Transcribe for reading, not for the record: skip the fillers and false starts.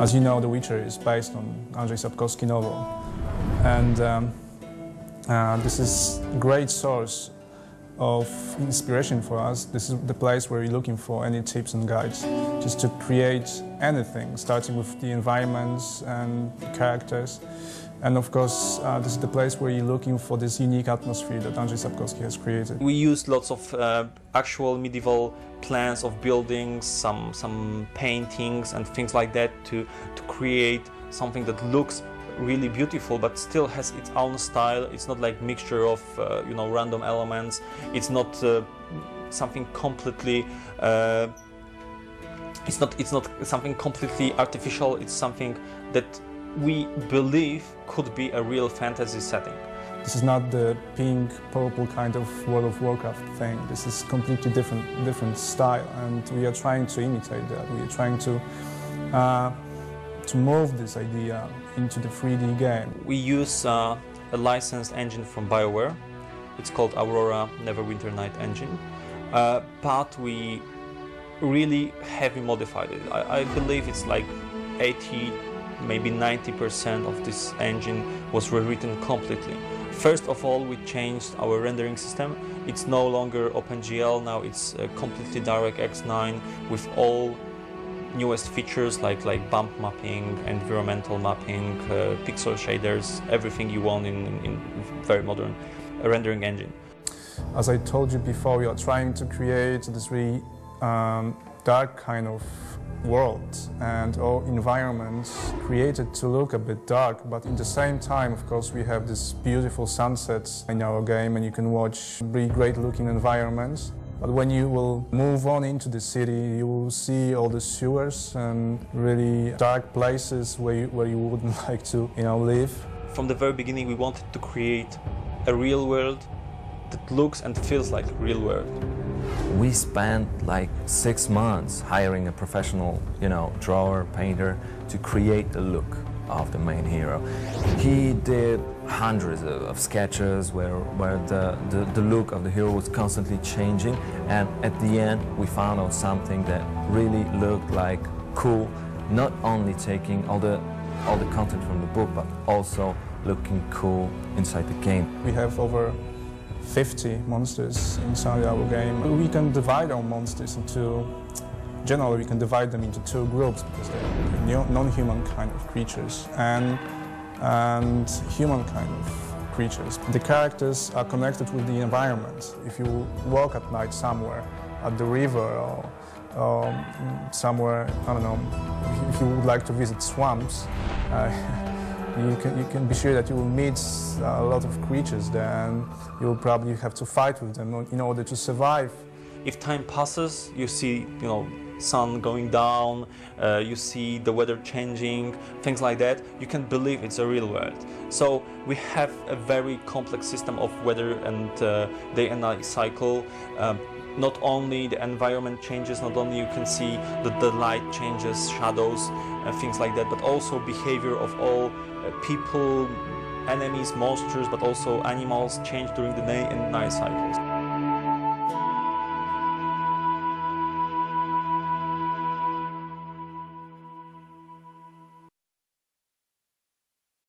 As you know, The Witcher is based on Andrzej Sapkowski's novel, and this is a great source of inspiration for us. This is the place where you're looking for any tips and guides, just to create anything, starting with the environments and the characters. And of course, this is the place where you're looking for this unique atmosphere that Andrzej Sapkowski has created. We used lots of actual medieval plans of buildings, some paintings and things like that to create something that looks really beautiful but still has its own style. It's not like mixture of random elements. It's not something completely it's not something completely artificial. It's something that we believe could be a real fantasy setting. This is not the pink, purple kind of World of Warcraft thing. This is completely different style, and we are trying to imitate that. We are trying to move this idea into the 3D game. We use a licensed engine from BioWare. It's called Aurora Neverwinter Night engine, but we really heavily modified it. I believe it's like 80, maybe 90% of this engine was rewritten completely. First of all, we changed our rendering system. It's no longer OpenGL, now it's completely DirectX 9 with all newest features like bump mapping, environmental mapping, pixel shaders, everything you want in very modern rendering engine. As I told you before, we are trying to create this really dark kind of world and all environments created to look a bit dark, but in the same time, of course, we have this beautiful sunsets in our game and you can watch really great looking environments. But when you will move on into the city, you will see all the sewers and really dark places where you wouldn't like to live. From the very beginning, we wanted to create a real world that looks and feels like a real world. We spent like 6 months hiring a professional, drawer, painter to create the look of the main hero. He did hundreds of sketches where the look of the hero was constantly changing, and at the end we found out something that really looked like cool, not only taking all the content from the book, but also looking cool inside the game. We have over 50 monsters inside our game. We can divide our monsters generally we can divide them into 2 groups, because they're non-human kind of creatures and human kind of creatures. The characters are connected with the environment. If you walk at night somewhere, at the river or somewhere, I don't know, if you would like to visit swamps, you can be sure that you will meet a lot of creatures there, and you will probably have to fight with them in order to survive. If time passes, you see, sun going down, you see the weather changing, things like that, you can believe it's a real world. So we have a very complex system of weather and day and night cycle. Not only the environment changes, not only you can see that the light changes, shadows, things like that, but also behavior of all people, enemies, monsters, but also animals change during the day and night cycles.